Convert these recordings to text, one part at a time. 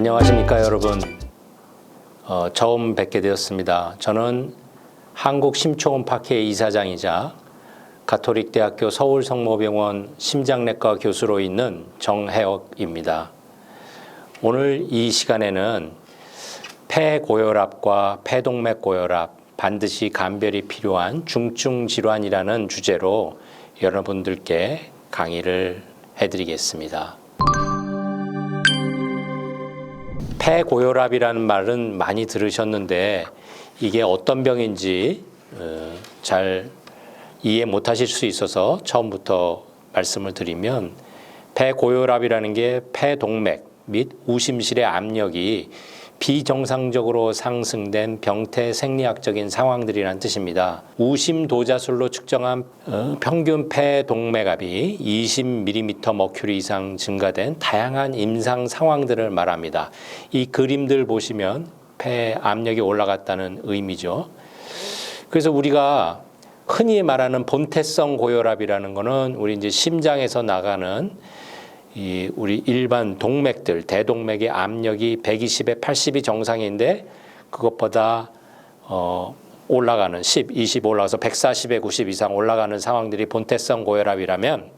안녕하십니까 여러분. 처음 뵙게 되었습니다. 저는 한국심초원학회 이사장이자 가톨릭대학교 서울성모병원 심장내과 교수로 있는 정혜옥입니다. 오늘 이 시간에는 폐고혈압과 폐동맥고혈압, 반드시 감별이 필요한 중증질환이라는 주제로 여러분들께 강의를 해드리겠습니다. 폐고혈압이라는 말은 많이 들으셨는데 이게 어떤 병인지 잘 이해 못하실 수 있어서 처음부터 말씀을 드리면, 폐고혈압이라는 게 폐동맥 및 우심실의 압력이 비정상적으로 상승된 병태 생리학적인 상황들이라는 뜻입니다. 우심도자술로 측정한 평균 폐동맥압이 20mm 이상 증가된 다양한 임상 상황들을 말합니다. 이 그림들 보시면 폐 압력이 올라갔다는 의미죠. 그래서 우리가 흔히 말하는 본태성 고혈압이라는 거는 우리 이제 심장에서 나가는 우리 일반 동맥들, 대동맥의 압력이 120에 80이 정상인데 그것보다 올라가는 10, 20 올라가서 140에 90 이상 올라가는 상황들이 본태성 고혈압이라면,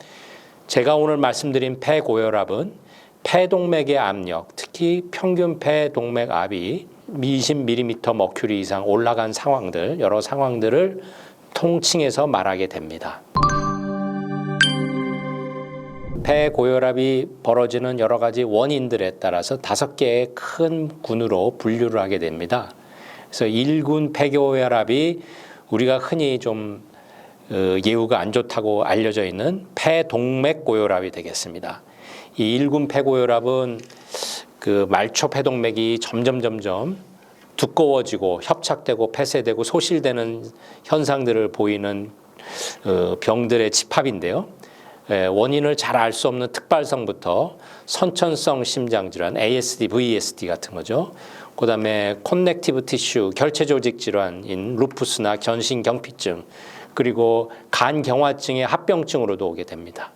제가 오늘 말씀드린 폐고혈압은 폐동맥의 압력, 특히 평균 폐동맥압이 20mm 이상 올라간 상황들, 여러 상황들을 통칭해서 말하게 됩니다. 폐고혈압이 벌어지는 여러 가지 원인들에 따라서 5개의 큰 군으로 분류를 하게 됩니다. 그래서 1군 폐고혈압이 우리가 흔히 좀 예후가 안 좋다고 알려져 있는 폐동맥고혈압이 되겠습니다. 이 1군 폐고혈압은 그 말초 폐동맥이 점점 두꺼워지고 협착되고 폐쇄되고 소실되는 현상들을 보이는 병들의 집합인데요. 원인을 잘 알 수 없는 특발성부터 선천성 심장질환, ASD, VSD 같은 거죠. 그 다음에 커넥티브 티슈, 결체조직 질환인 루푸스나 견신경피증, 그리고 간경화증의 합병증으로도 오게 됩니다.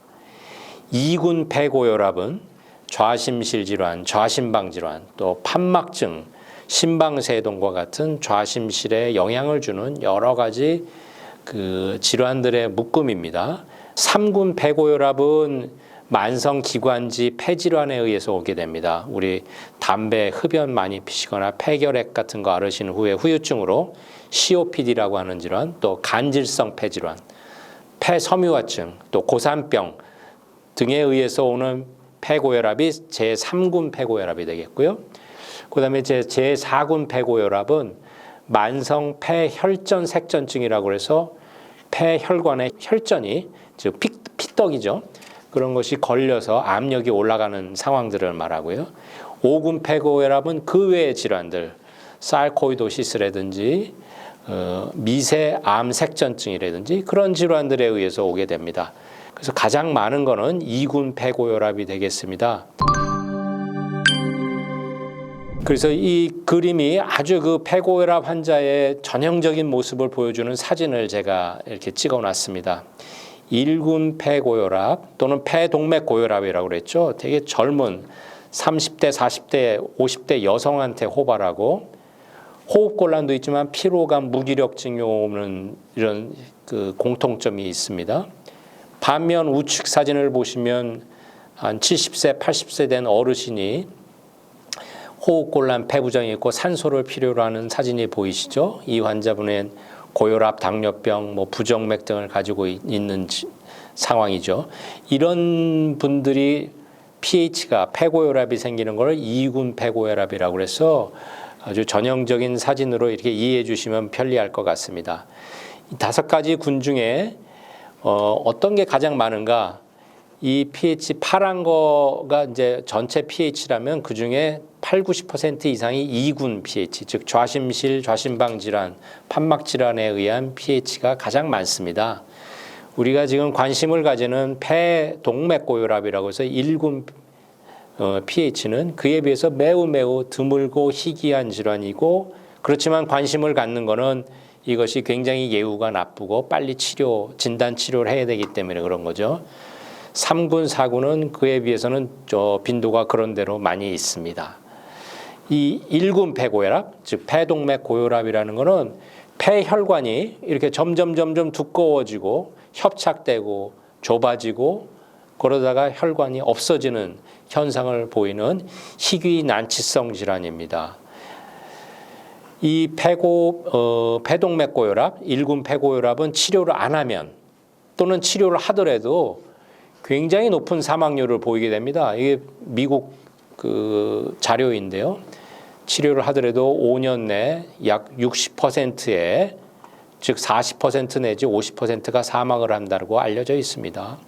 2군 폐고혈압은 좌심실 질환, 좌심방 질환, 또 판막증, 심방세동과 같은 좌심실에 영향을 주는 여러 가지 그 질환들의 묶음입니다. 3군 폐고혈압은 만성기관지 폐질환에 의해서 오게 됩니다. 우리 담배, 흡연 많이 피시거나 폐결핵 같은 거 앓으신 후에 후유증으로 COPD라고 하는 질환, 또 간질성 폐질환, 폐섬유화증, 또 고산병 등에 의해서 오는 폐고혈압이 제3군 폐고혈압이 되겠고요. 그 다음에 제4군 폐고혈압은 만성 폐혈전 색전증이라고 해서 폐혈관의 혈전이, 즉 피떡이죠. 그런 것이 걸려서 압력이 올라가는 상황들을 말하고요. 5군 폐고혈압은 그 외의 질환들, 사르코이도시스라든지 미세암 색전증이라든지 그런 질환들에 의해서 오게 됩니다. 그래서 가장 많은 거는 2군 폐고혈압이 되겠습니다. 그래서 이 그림이 아주 그 폐고혈압 환자의 전형적인 모습을 보여주는 사진을 제가 이렇게 찍어 놨습니다. 1군 폐고혈압 또는 폐동맥고혈압이라고 그랬죠. 되게 젊은 30대, 40대, 50대 여성한테 호발하고 호흡곤란도 있지만 피로감, 무기력증이 오는 이런 그 공통점이 있습니다. 반면 우측 사진을 보시면 한 70세, 80세 된 어르신이 호흡곤란, 폐부종이 있고 산소를 필요로 하는 사진이 보이시죠? 이 환자분은 고혈압, 당뇨병, 부정맥 등을 가지고 있는 상황이죠. 이런 분들이 pH가 폐고혈압이 생기는 걸 2군 폐고혈압이라고 해서 아주 전형적인 사진으로 이렇게 이해해 주시면 편리할 것 같습니다. 이 5가지 군 중에 어떤 게 가장 많은가? 이 pH 파란 거가 이제 전체 pH라면 그 중에 80-90% 이상이 2군 pH, 즉 좌심실, 좌심방 질환, 판막 질환에 의한 pH가 가장 많습니다. 우리가 지금 관심을 가지는 폐동맥고혈압이라고 해서 1군 pH는 그에 비해서 매우 드물고 희귀한 질환이고, 그렇지만 관심을 갖는 거는 이것이 굉장히 예후가 나쁘고 빨리 진단 치료를 해야 되기 때문에 그런 거죠. 3군, 4군은 그에 비해서는 빈도가 그런 대로 많이 있습니다. 이 1군 폐고혈압, 즉 폐동맥 고혈압이라는 거는 폐혈관이 이렇게 점점 두꺼워지고 협착되고 좁아지고 그러다가 혈관이 없어지는 현상을 보이는 희귀난치성 질환입니다. 이 폐동맥 고혈압, 1군 폐고혈압은 치료를 안 하면 또는 치료를 하더라도 굉장히 높은 사망률을 보이게 됩니다. 이게 미국 그 자료인데요. 치료를 하더라도 5년 내 약 60%의 즉 40% 내지 50%가 사망을 한다고 알려져 있습니다.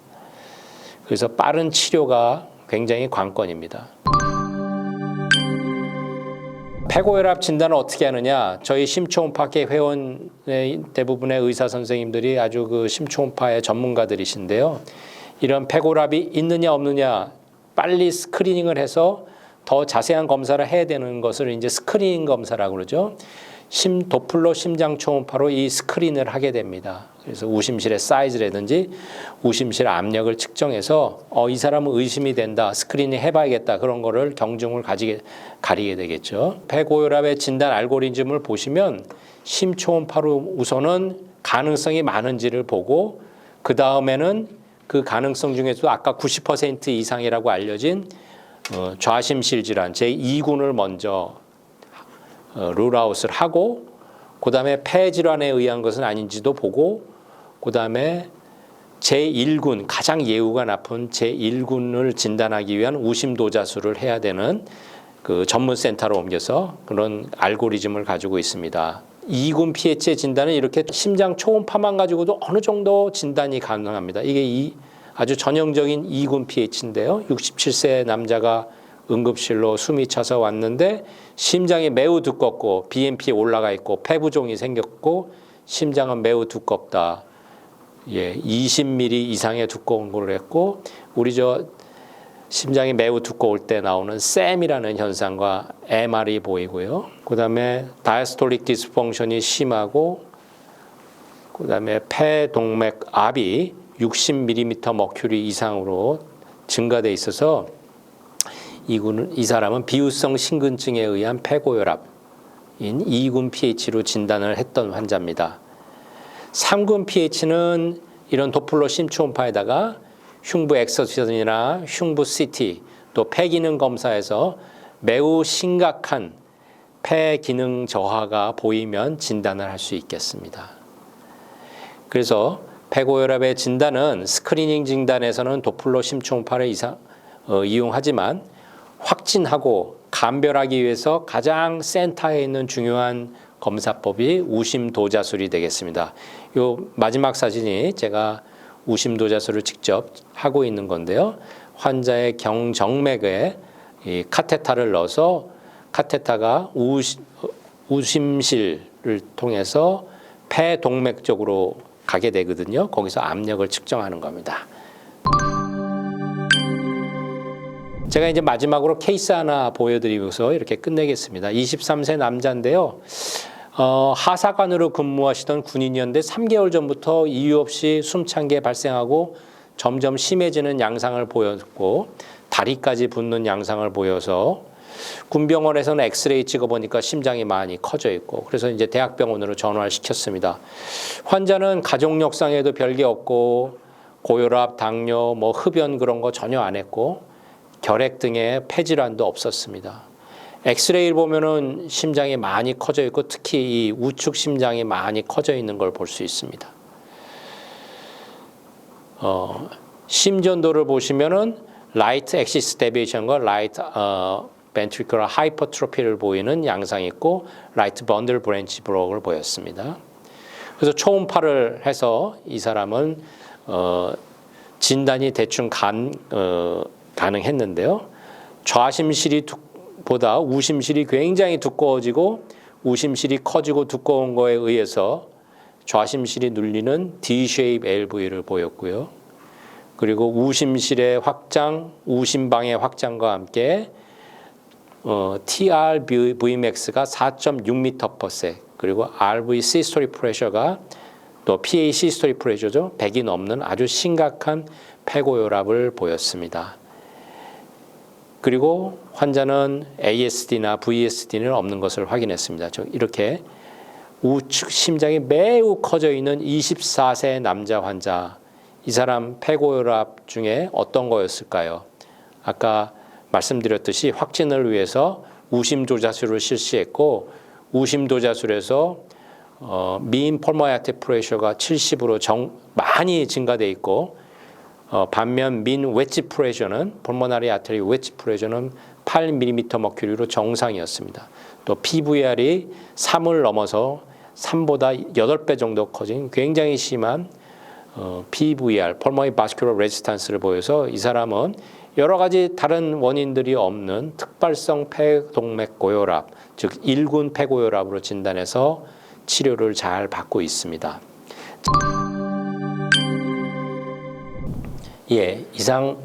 그래서 빠른 치료가 굉장히 관건입니다. 폐고혈압 진단을 어떻게 하느냐? 저희 심초음파계 회원의 대부분의 의사 선생님들이 아주 그 심초음파의 전문가들이신데요. 이런 폐고혈압이 있느냐 없느냐 빨리 스크리닝을 해서 더 자세한 검사를 해야 되는 것을 이제 스크리닝 검사라고 그러죠. 도플러 심장 초음파로 이 스크린을 하게 됩니다. 그래서 우심실의 사이즈라든지 우심실 압력을 측정해서 이 사람은 의심이 된다, 스크리닝 해봐야겠다 그런 거를 경중을 가리게 되겠죠. 폐고혈압의 진단 알고리즘을 보시면 심초음파로 우선은 가능성이 많은지를 보고 그 다음에는 그 가능성 중에서도 아까 90% 이상이라고 알려진 좌심실 질환 제2군을 먼저 룰아웃을 하고 그 다음에 폐질환에 의한 것은 아닌지도 보고 그 다음에 제1군 가장 예후가 나쁜 제1군을 진단하기 위한 우심도자술을 해야 되는 그 전문센터로 옮겨서 그런 알고리즘을 가지고 있습니다. 2군 pH의 진단은 이렇게 심장 초음파만 가지고도 어느 정도 진단이 가능합니다. 이게 아주 전형적인 2군 pH인데요. 67세 남자가 응급실로 숨이 차서 왔는데 심장이 매우 두껍고 BNP 올라가 있고 폐부종이 생겼고 심장은 매우 두껍다. 20mm 이상의 두꺼운 걸 했고 우리 심장이 매우 두꺼울 때 나오는 샘이라는 현상과 MR이 보이고요. 그다음에 다이스톨릭 디스펑션이 심하고 그다음에 폐동맥압이 60mm 머큐리 이상으로 증가돼 있어서 이 사람은 비후성 심근증에 의한 폐고혈압인 2군 pH로 진단을 했던 환자입니다. 3군 pH는 이런 도플러 심초음파에다가 흉부 엑서전이나 흉부 CT 또 폐기능 검사에서 매우 심각한 폐기능 저하가 보이면 진단을 할 수 있겠습니다. 그래서 폐고혈압의 진단은 스크리닝 진단에서는 도플러 심초음파를 이용하지만 확진하고 감별하기 위해서 가장 센터에 있는 중요한 검사법이 우심도자술이 되겠습니다. 요 마지막 사진이 제가 우심도자술을 직접 하고 있는 건데요. 환자의 경정맥에 이 카테타를 넣어서 카테타가 우심실을 통해서 폐동맥 쪽으로 가게 되거든요. 거기서 압력을 측정하는 겁니다. 제가 이제 마지막으로 케이스 하나 보여드리면서 이렇게 끝내겠습니다. 23세 남자인데요. 하사관으로 근무하시던 군인이었는데 3개월 전부터 이유 없이 숨찬 게 발생하고 점점 심해지는 양상을 보였고 다리까지 붓는 양상을 보여서 군병원에서는 엑스레이 찍어보니까 심장이 많이 커져 있고 그래서 이제 대학병원으로 전화를 시켰습니다. 환자는 가족력상에도 별게 없고 고혈압, 당뇨, 흡연 그런 거 전혀 안 했고 결핵 등의 폐질환도 없었습니다. 엑스레이를 보면은 심장이 많이 커져 있고 특히 이 우측 심장이 많이 커져 있는 걸 볼 수 있습니다. 심전도를 보시면은 라이트 엑시스 데비에이션과 라이트 벤트리큘러 하이퍼트로피를 보이는 양상이 있고 라이트 번들 브랜치 브록을 보였습니다. 그래서 초음파를 해서 이 사람은 진단이 대충 가능했는데요. 좌심실이 보다 우심실이 굉장히 두꺼워지고 우심실이 커지고 두꺼운 거에 의해서 좌심실이 눌리는 D-shape LV를 보였고요. 그리고 우심실의 확장, 우심방의 확장과 함께 TR-Vmax가 4.6m/s 그리고 RV 시스토리 프레셔가 또 PA 시스토리 프레셔죠. 100이 넘는 아주 심각한 폐고혈압을 보였습니다. 그리고 환자는 ASD나 VSD는 없는 것을 확인했습니다. 이렇게 우측 심장이 매우 커져 있는 24세 남자 환자, 이 사람 폐고혈압 중에 어떤 거였을까요? 아까 말씀드렸듯이 확진을 위해서 우심조자술을 실시했고 우심조자술에서 mean pulmonary artery pressure가 70으로 많이 증가돼 있고 반면 mean wedge pressure는 pulmonary artery wedge pressure는 8mmHg로 정상이었습니다. 또 PVR이 3을 넘어서 3보다 8배 정도 커진 굉장히 심한 PVR, pulmonary vascular resistance를 보여서 이 사람은 여러 가지 다른 원인들이 없는 특발성 폐동맥 고혈압, 즉 1군 폐고혈압으로 진단해서 치료를 잘 받고 있습니다. 이상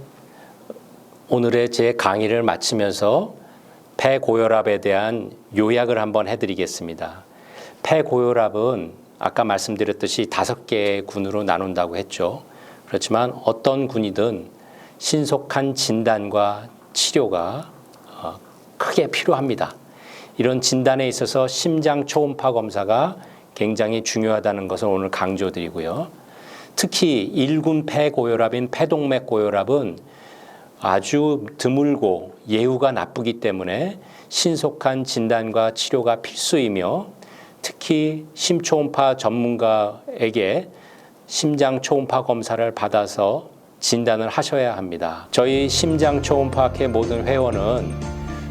오늘의 제 강의를 마치면서 폐고혈압에 대한 요약을 한번 해드리겠습니다. 폐고혈압은 아까 말씀드렸듯이 5개의 군으로 나눈다고 했죠. 그렇지만 어떤 군이든 신속한 진단과 치료가 크게 필요합니다. 이런 진단에 있어서 심장 초음파 검사가 굉장히 중요하다는 것을 오늘 강조드리고요. 특히 1군 폐고혈압인 폐동맥 고혈압은 아주 드물고 예후가 나쁘기 때문에 신속한 진단과 치료가 필수이며 특히 심초음파 전문가에게 심장 초음파 검사를 받아서 진단을 하셔야 합니다. 저희 심장 초음파학회 모든 회원은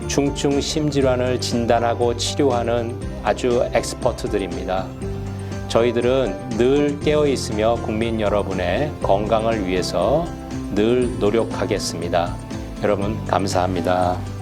중증 심질환을 진단하고 치료하는 아주 엑스퍼트들입니다. 저희들은 늘 깨어 있으며 국민 여러분의 건강을 위해서 늘 노력하겠습니다. 여러분 감사합니다.